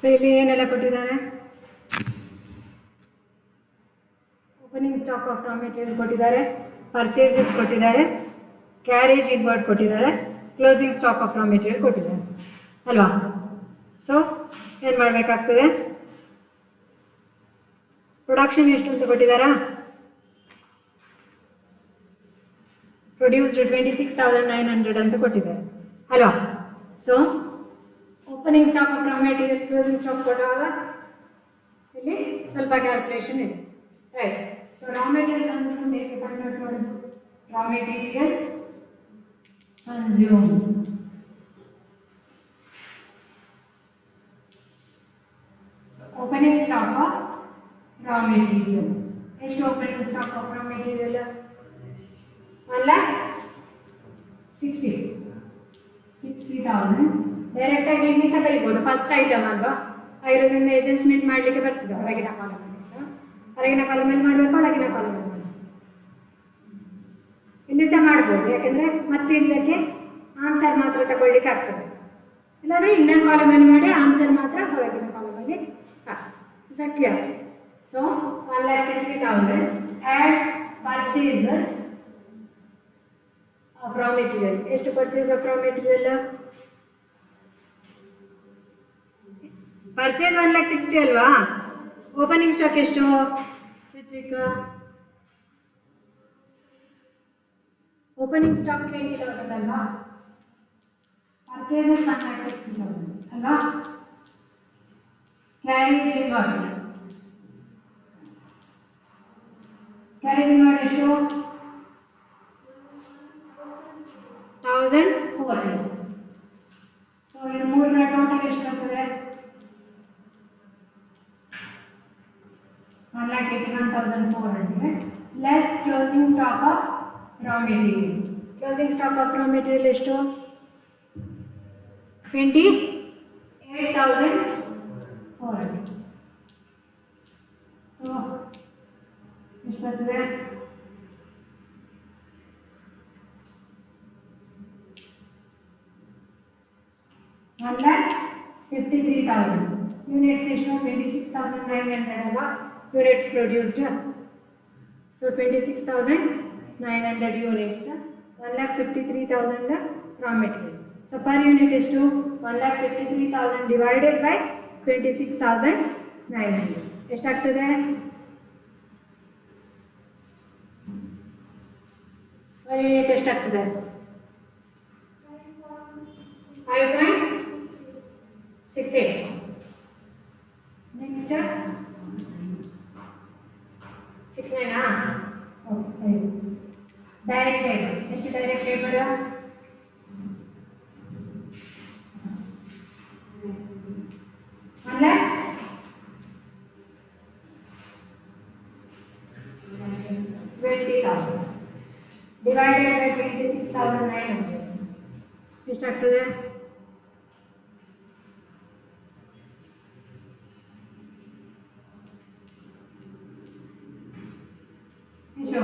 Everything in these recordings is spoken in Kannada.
ಸೊ ಇಲ್ಲಿ ಏನೆಲ್ಲ ಕೊಟ್ಟಿದ್ದಾರೆ, opening stock of raw material ಕೊಟ್ಟಿದ್ದಾರೆ, ಪರ್ಚೇಸಸ್ ಕೊಟ್ಟಿದ್ದಾರೆ, ಕ್ಯಾರೇಜ್ ಇನ್ವರ್ಡ್ ಕೊಟ್ಟಿದ್ದಾರೆ, closing stock of raw material ಕೊಟ್ಟಿದ್ದಾರೆ ಅಲ್ವಾ. ಸೊ ಏನು ಮಾಡಬೇಕಾಗ್ತದೆ, ಪ್ರೊಡಕ್ಷನ್ ಎಷ್ಟು ಅಂತ ಕೊಟ್ಟಿದ್ದಾರಾ, ಪ್ರೊಡ್ಯೂಸ್ಡ್ 26,900 ಅಂತ ಕೊಟ್ಟಿದ್ದಾರೆ ಅಲ್ವಾ. So opening stock of raw material, closing stock ಕೊಡುವಾಗ ಇಲ್ಲಿ ಸ್ವಲ್ಪ ಕ್ಯಾಲ್ಕುಲೇಷನ್ ಇದೆ, right. So raw material consume ಹೇಗೆ ಕನ್ವರ್ಟ್ ಮಾಡೋದು, raw materials consume opening stock of raw material. ಎಷ್ಟು opening stock of raw material, 1,60,000. ಡೈರೆಕ್ಟಾಗಿ ಇಲ್ಲಿ ಸಹ ಕಲಿಬೋದು, ಫಸ್ಟ್ ಐಟಮ್ ಅಲ್ವಾ, ಇರೋದ್ರಿಂದ ಅಡ್ಜಸ್ಟ್ಮೆಂಟ್ ಮಾಡಲಿಕ್ಕೆ ಬರ್ತದೆ. ಹೊರಗಿನ ಕಾಲಮಲ್ಲಿ ಸಹ ಹೊರಗಿನ ಕಾಲಮಲ್ಲಿ ಮಾಡಬೇಕು, ಒಳಗಿನ ಕಾಲಮಲ್ಲಿ ಮಾಡಬೇಕು, ಇಲ್ಲಿ ಸಹ ಮಾಡ್ಬೋದು. ಯಾಕೆಂದರೆ ಮತ್ತೆ ಇದಕ್ಕೆ ಆನ್ಸರ್ ಮಾತ್ರ ತಗೊಳ್ಳಿಕ್ಕೆ ಆಗ್ತದೆ, ಇಲ್ಲಾಂದರೆ ಇನ್ನೊಂದು ಕಾಲಮಲ್ಲಿ ಮಾಡಿ ಆನ್ಸರ್ ಮಾತ್ರ ಹೊರಗಿನ ಕಾಲಮಲ್ಲಿ ಆಗ್ತದೆ. So clear. So 1,60,000 add purchases of raw material. ಎಷ್ಟು purchase of raw material, purchase 1,60,000 ಅಲ್ವಾ. ಓಪನಿಂಗ್ ಸ್ಟಾಕ್ ಎಷ್ಟು ಋತ್ವಿಕ್, ಓಪನಿಂಗ್ ಸ್ಟಾಕ್ 20,000 ಅಲ್ವಾ, ಪರ್ಚೇಸಸ್ 1,60,000 ಅಲ್ವಾ. ಕ್ಯಾರೇಜ್ ಇನ್ವರ್ಡ್, ಕ್ಯಾರೇಜ್ ಇನ್ವರ್ಡ್ ಎಷ್ಟು 1,400. ಸೊ ಇದು ಮೂರರ ಟೋಟಲ್ ಎಷ್ಟು ಬರ್ತದೆ, 1,81,400 less closing stock of raw material. Closing stock of raw material ಎಷ್ಟು 28,400. ಸೊ ಎಷ್ಟು ಬರ್ತದೆ, 1,53,000. ಯೂನಿಟ್ಸ್ ಎಷ್ಟು 26,900 ಅಲ್ವಾ, units produced. So 26,900 units, 1,53,000 raw material. So per unit ಎಷ್ಟು 1,53,000 ಡಿವೈಡೆಡ್ ಬೈ 26,900 ಎಷ್ಟಾಗ್ತದೆ, ಪರ್ ಯೂನಿಟ್ ಎಷ್ಟಾಗ್ತದೆ, 5.68. ನೆಕ್ಸ್ಟ್ 69. ಓಕೆ, ಡೈರೆಕ್ಟ್ ಲೇಬರ್ ಎಷ್ಟು, ಡೈರೆಕ್ಟ್ ಲೇಬರ್ 1,20,000 ಡಿವೈಡೆಡ್ ಬೈ 26,900 ಎಷ್ಟಾಗ್ತದೆ, ಎಷ್ಟು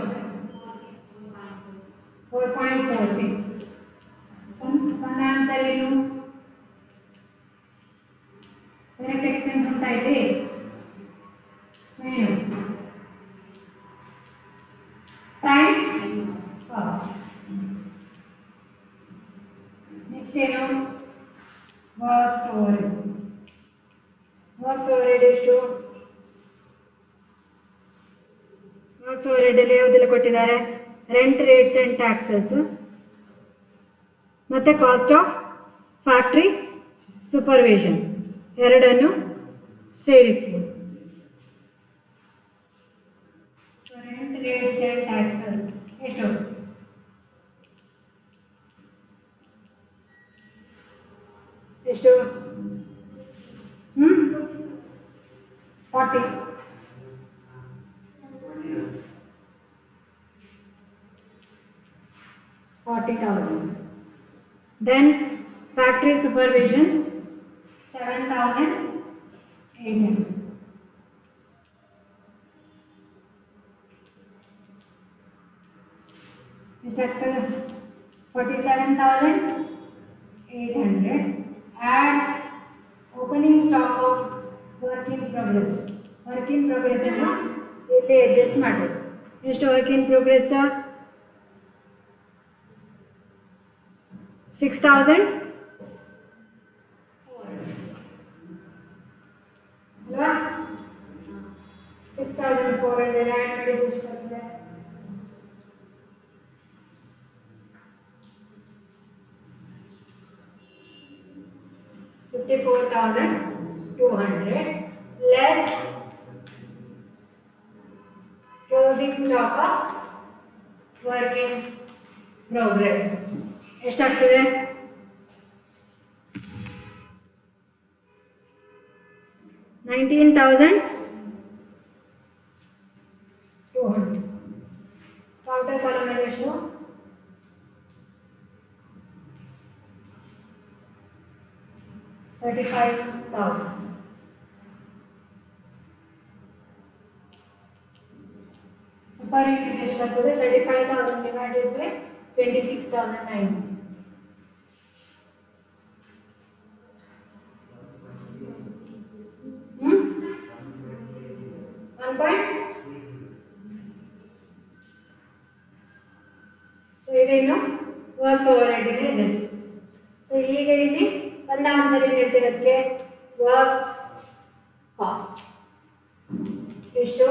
4.46. ಒಂದು ಆನ್ಸರ್ ಏನು, ಡೈರೆಕ್ಟ್ ಎಕ್ಸ್ಪೆನ್ಸ್ ಅಂತ ಇದೆ. ಸೊ ಏನು ಪ್ರೈಮ್ ಕಾಸ್ಟ್. ನೆಕ್ಸ್ಟ್ ಏನು ವರ್ಕ್ಸ್ ಓವರ್ಹೆಡ್. ವರ್ಕ್ಸ್ ಓವರ್ಹೆಡ್ ಎಷ್ಟು, ವರ್ಕ್ಸ್ ಓವರ್ಹೆಡ್ ಯಾವುದೆಲ್ಲ ಕೊಟ್ಟಿದ್ದಾರೆ, ರೆಂಟ್, ರೇಟ್ಸ್ ಆ್ಯಂಡ್ ಟ್ಯಾಕ್ಸಸ್ ಮತ್ತು ಕಾಸ್ಟ್ ಆಫ್ ಫ್ಯಾಕ್ಟ್ರಿ ಸೂಪರ್ವಿಷನ್ ಎರಡನ್ನು ಸೇರಿಸ್ಬೋದು. So rent, rates and taxes ಎಷ್ಟು, ಎಷ್ಟು 40,000. Then factory supervision 7,800. ಎಷ್ಟಾಗ್ತದೆ 47,800 add opening stock of work in progress. Work in progress ಅನ್ನು ಇಲ್ಲಿ ಅಡ್ಜಸ್ಟ್ ಮಾಡಬೇಕು. ಎಷ್ಟು ವರ್ಕ್ ಇನ್ ಪ್ರೋಗ್ರೆಸ್? 6,000 ಅಲ್ವಾ? 6,400 ಆ್ಯಡ್ ಮಾಡಿ ಎಷ್ಟು ಬರ್ತದೆ? 54,200 less closing stock of work in progress. ಎಷ್ಟಾಗ್ತದೆ? 19,200. ಕೌಂಟರ್ ಕಾಲಮ್ ಅಲ್ಲಿ ಎಷ್ಟು? 35,000. Super unit ಎಷ್ಟು ಬರ್ತದೆ? 35,000 divided by 26,900. So ಇದೇನು works over head wages. So ಈಗ ಇಲ್ಲಿ ಒಂದು ಆನ್ಸರ್ ಏನು ಹೇಳ್ತೀವಿ ಅದಕ್ಕೆ? ವರ್ಕ್ಸ್ ಕಾಸ್ಟ್ ಎಷ್ಟು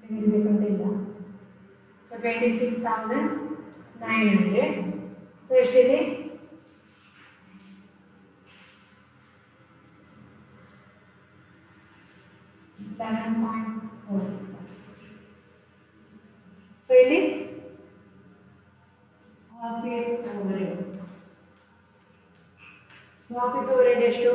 ತೆಗಿಬೇಕಂತಿಲ್ಲ. ಸೊ 26,900. ಸೊ ಎಷ್ಟಿದೆ? 11.4. ಸೊ ಇಲ್ಲಿ office overhead. So office overhead ಎಷ್ಟು?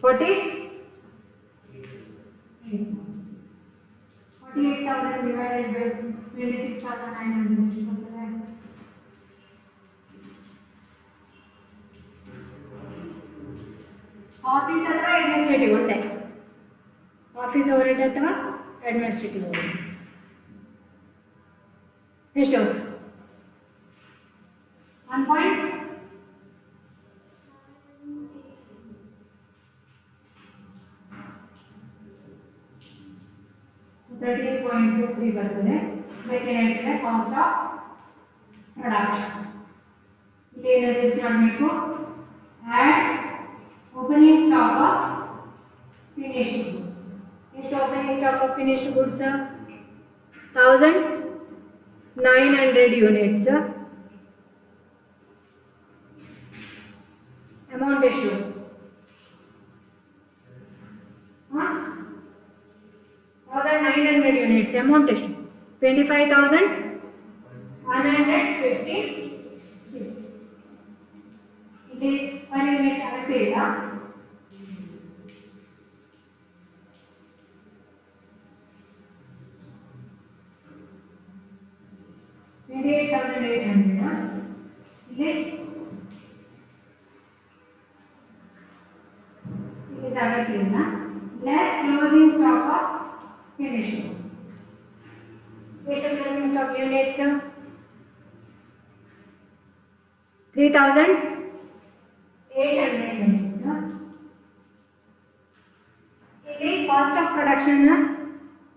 48,000 divided by 26,900 ಎಷ್ಟು ಬರ್ತದೆ? ಆಫೀಸ್ ಅಥವಾ ಅಡ್ಮಿನಿಸ್ಟ್ರೇಟಿವ್ ಒಂದೇ? ಆಫೀಸ್ ಓವರ್ಹೆಡ್ ಅಥವಾ ಅಡ್ಮಿನಿಸ್ಟ್ರೇಟಿವ್ ಓವರ್ಹೆಡ್ ಎಷ್ಟು? 1. 13.23 ಬರ್ತದೆ. ಅದಕ್ಕೆ ಹೇಳ್ತಾರೆ ಕಾಸ್ಟ್ ಆಫ್ ಪ್ರೊಡಕ್ಷನ್. ಇಲ್ಲಿ ಏನು ಅಡ್ಜಸ್ಟ್ ಮಾಡಬೇಕು? Add opening stock of finished goods. ಎಷ್ಟು opening stock of finished goods? 1,900 units. Amount ಎಷ್ಟು? 1,900 ಯೂನಿಟ್ಸ್. ಅಮೌಂಟ್ ಎಷ್ಟು? 25,156. ಇಲ್ಲಿ ಪರ್ ಯೂನಿಟ್ ಅಳತೆ ಇಲ್ಲ. ಇಲ್ಲಿ ಜಾಗತಿಲ್ಲ. Less closing stock of finished goods. ಎಷ್ಟು ಕ್ಲೋಸಿಂಗ್ ಸ್ಟಾಕ್ ಯೂನಿಟ್ಸ್? 3,800 ಯೂನಿಟ್ಸ್. ಇಲ್ಲಿ ಕಾಸ್ಟ್ ಆಫ್ ಪ್ರೊಡಕ್ಷನ್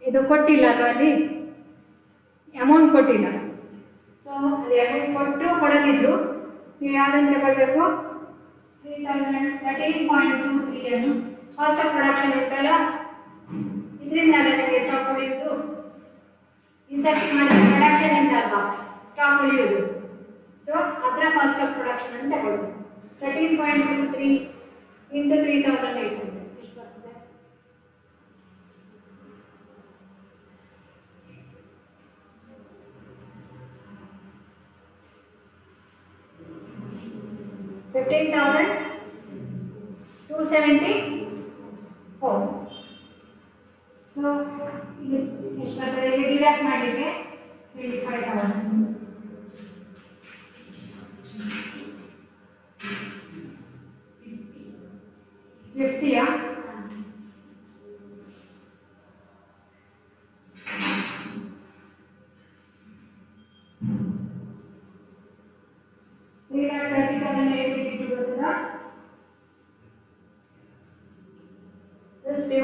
ಇದು ಕೊಟ್ಟಿಲ್ಲ ಅಲ್ವಾ? ಅಲ್ಲಿ ಅಮೌಂಟ್ ಕೊಟ್ಟಿಲ್ಲ. ಸೊ ಅಲ್ಲಿ ಅಮೌಂಟ್ ಕೊಟ್ಟರು ಕೊಡದಿದ್ರು ನೀವು ಯಾವುದನ್ನು ತಗೊಳ್ಬೇಕು? 13.23 ಅನ್ನು ಕಾಸ್ಟ್ ಆಫ್ ಪ್ರೊಡಕ್ಷನ್ ಉಂಟಲ್ಲ, ಇದರಿಂದ ನಿಮಗೆ ಸ್ಟಾಕ್ ಉಳಿಯುವುದು. ಇನ್ಸರ್ಟ್ ಮಾಡಿದ ಪ್ರೊಡಕ್ಷನ್ ಇಂದ ಅಲ್ವಾ ಸ್ಟಾಕ್ ಉಳಿಯುವುದು. ಸೊ ಅದರ ಕಾಸ್ಟ್ ಆಫ್ ಪ್ರೊಡಕ್ಷನ್ ಅಂತ ತಗೊಳ್ಬೇಕು. 13.23 into 3,800 ಎಷ್ಟು ಬರ್ತದೆ? 15,274. ಸೊ ಇಲ್ಲಿ ಎಷ್ಟು ಬರ್ತದೆ? ಇಲ್ಲಿ ಡಿಡಕ್ಟ್ ಮಾಡಲಿಕ್ಕೆ 25,000. 50ಯಾ?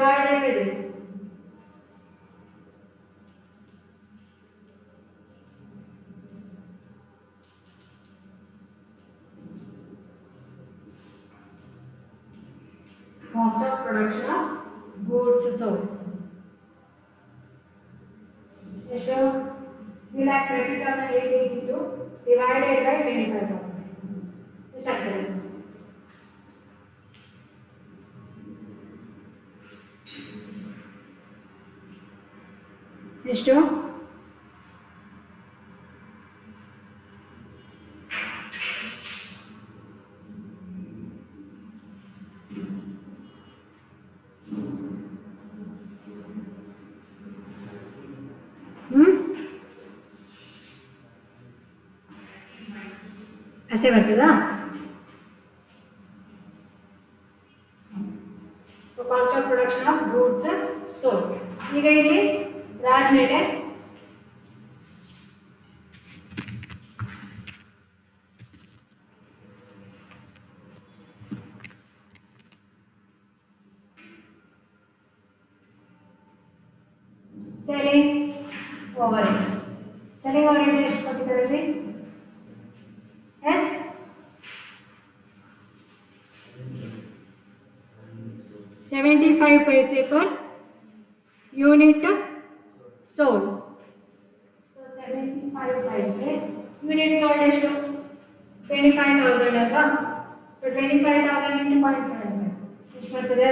divided by this. Cost of production of goods sold. ಎಷ್ಟು 3,20,882 divided by 25,000. ಎಷ್ಟಾಗ್ತದೆ? ಎಷ್ಟು? ಅಷ್ಟೇ ಬರ್ತದಾ? So cost of production of goods sold. ಈಗ ಇಲ್ಲಿ ಅದಾದ್ಮೇಲೆ selling overhead. Selling overhead ಎಷ್ಟು ಕೊಟ್ಟಿದ್ದಾರೆ? Yes 75 paise per unit sold. So 75 paise unit sold ಎಷ್ಟು? 25,000 ಅಲ್ವಾ? So 25,000 into 0.75 ಎಷ್ಟು ಬರ್ತದೆ?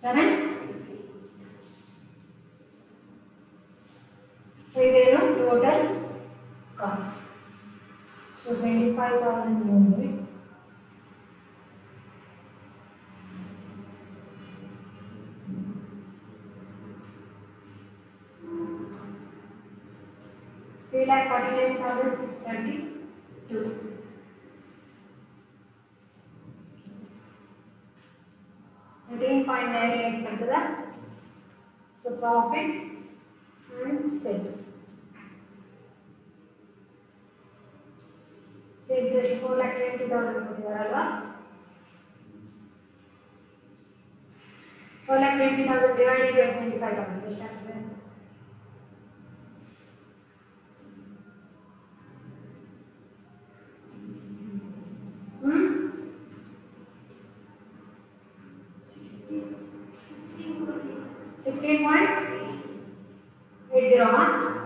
Seven. So ಇದೇನು total cost. So 25,000 units three lakh 49,632. $13.98 ಬರ್ತದ. So profit and sales. Sales ಎಷ್ಟು 4,20,000 ಕೊಟ್ಟಿದ್ದಾರಲ್ವಾ? 4,20,000 divided by 25,000 ಎಷ್ಟಾಗ್ತದೆ? $16.80.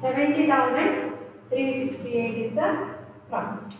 $70,368 is the profit.